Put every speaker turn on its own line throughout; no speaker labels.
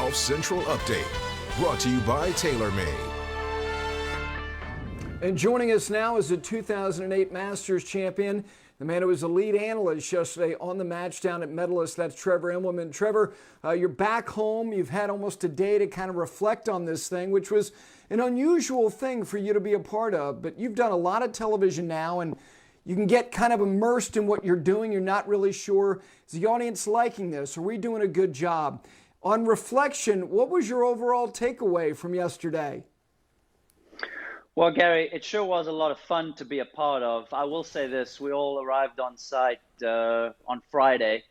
Golf Central Update, brought to you by TaylorMade.
And joining us now is the 2008 Masters champion, the man who was the lead analyst yesterday on the match down at Medalist. That's Trevor Immelman. Trevor, you're back home. You've had almost a day to kind of reflect on this thing, which was an unusual thing for you to be a part of. But you've done a lot of television now, and you can get kind of immersed in what you're doing. You're not really sure, is the audience liking this? Are we doing a good job? On reflection, what was your overall takeaway from yesterday?
Well, Gary, it sure was a lot of fun to be a part of. I will say this, we all arrived on site on Friday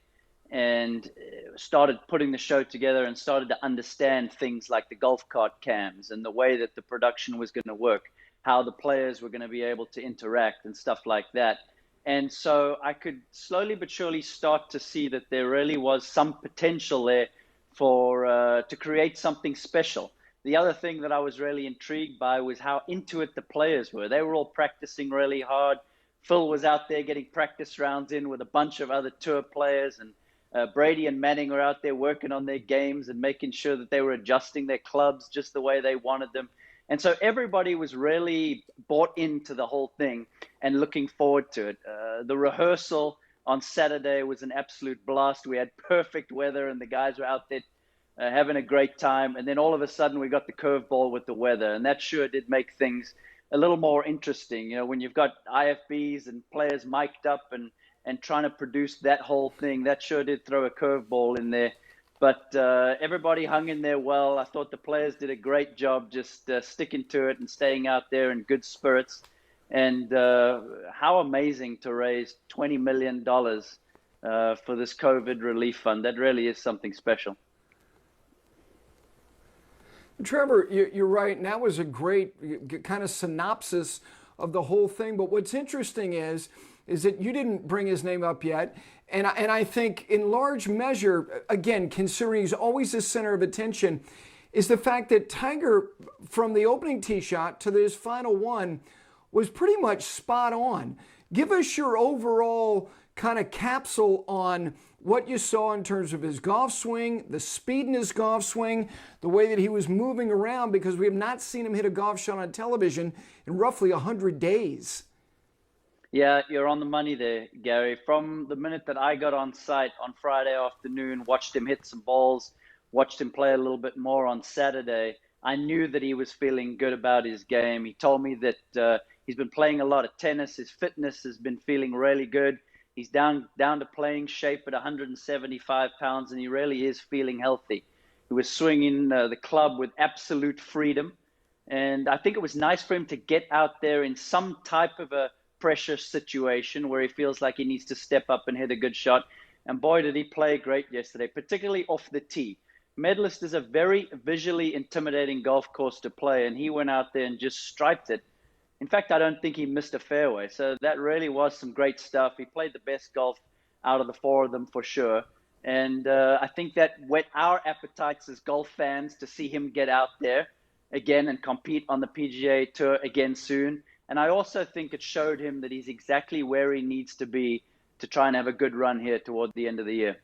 and started putting the show together and started to understand things like the golf cart cams and the way that the production was going to work, how the players were going to be able to interact and stuff like that. And so I could slowly but surely start to see that there really was some potential there for to create something special. The other thing that I was really intrigued by was how into it the players were. They were all practicing really hard. Phil was out there getting practice rounds in with a bunch of other tour players, and Brady and Manning were out there working on their games and making sure that they were adjusting their clubs just the way they wanted them. And so everybody was really bought into the whole thing and looking forward to it. The rehearsal on Saturday was an absolute blast. We had perfect weather and the guys were out there having a great time. And then all of a sudden we got the curveball with the weather, and that sure did make things a little more interesting. You know, when you've got IFBs and players mic'd up and trying to produce that whole thing, that sure did throw a curveball in there. But everybody hung in there well. I thought the players did a great job just sticking to it and staying out there in good spirits. And how amazing to raise $20 million for this COVID relief fund. That really is something special.
Trevor, you're right, and that was a great kind of synopsis of the whole thing. But what's interesting is that you didn't bring his name up yet. And I think in large measure, again, considering he's always the center of attention, is the fact that Tiger, from the opening tee shot to his final one, was pretty much spot on. Give us your overall kind of capsule on what you saw in terms of his golf swing, the speed in his golf swing, the way that he was moving around, because we have not seen him hit a golf shot on television in roughly 100 days.
Yeah, you're on the money there, Gary. From the minute that I got on site on Friday afternoon, watched him hit some balls, watched him play a little bit more on Saturday, I knew that he was feeling good about his game. He told me that he's been playing a lot of tennis. His fitness has been feeling really good. He's down to playing shape at 175 pounds, and he really is feeling healthy. He was swinging the club with absolute freedom. And I think it was nice for him to get out there in some type of a pressure situation where he feels like he needs to step up and hit a good shot. And boy, did he play great yesterday, particularly off the tee. Medalist is a very visually intimidating golf course to play, and he went out there and just striped it. In fact, I don't think he missed a fairway. So that really was some great stuff. He played the best golf out of the four of them for sure. And I think that whet our appetites as golf fans to see him get out there again and compete on the PGA Tour again soon. And I also think it showed him that he's exactly where he needs to be to try and have a good run here toward the end of the year.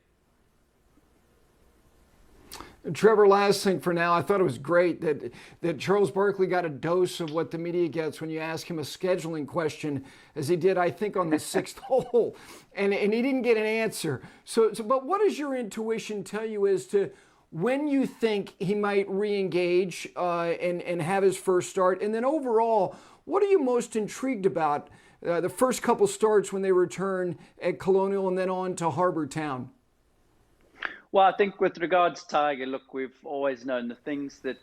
Trevor, last thing for now, I thought it was great that Charles Barkley got a dose of what the media gets when you ask him a scheduling question, as he did, I think, on the sixth hole, and he didn't get an answer. But what does your intuition tell you as to when you think he might re-engage and have his first start? And then overall, what are you most intrigued about the first couple starts when they return at Colonial and then on to Harbor Town?
Well, I think with regards to Tiger, look, we've always known the things that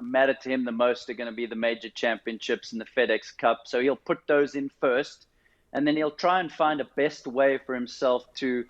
matter to him the most are going to be the major championships and the FedEx Cup. So he'll put those in first, and then he'll try and find a best way for himself to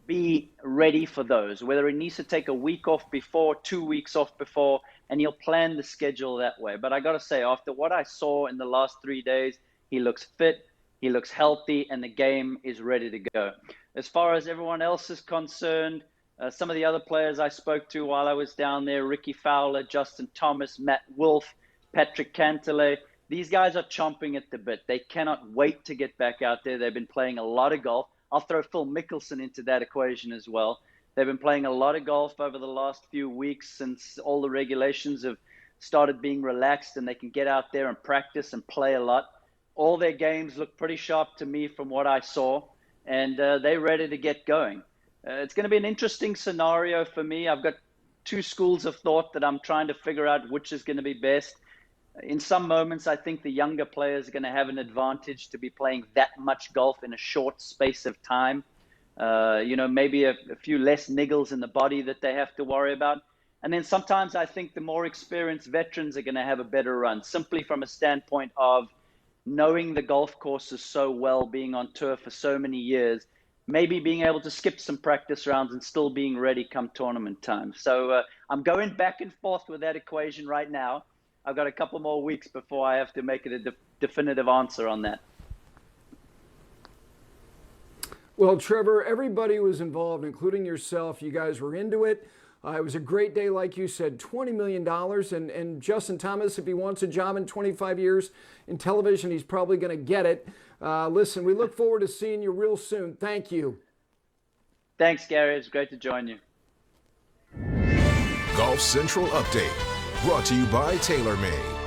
be ready for those, whether he needs to take a week off before, 2 weeks off before, and he'll plan the schedule that way. But I got to say, after what I saw in the last 3 days, he looks fit, he looks healthy, and the game is ready to go. As far as everyone else is concerned, some of the other players I spoke to while I was down there, Ricky Fowler, Justin Thomas, Matt Wolff, Patrick Cantlay, these guys are chomping at the bit. They cannot wait to get back out there. They've been playing a lot of golf. I'll throw Phil Mickelson into that equation as well. They've been playing a lot of golf over the last few weeks since all the regulations have started being relaxed and they can get out there and practice and play a lot. All their games look pretty sharp to me from what I saw, and they're ready to get going. It's going to be an interesting scenario for me. I've got two schools of thought that I'm trying to figure out which is going to be best. In some moments, I think the younger players are going to have an advantage to be playing that much golf in a short space of time. Maybe a few less niggles in the body that they have to worry about. And then sometimes I think the more experienced veterans are going to have a better run, simply from a standpoint of knowing the golf courses so well, being on tour for so many years, maybe being able to skip some practice rounds and still being ready come tournament time. So I'm going back and forth with that equation right now. I've got a couple more weeks before I have to make it a definitive answer on that.
Well, Trevor, everybody was involved, including yourself. You guys were into it. It was a great day, like you said, $20 million. And Justin Thomas, if he wants a job in 25 years in television, he's probably going to get it. Listen, we look forward to seeing you real soon. Thank you.
Thanks, Gary. It's great to join you.
Golf Central Update, brought to you by TaylorMade.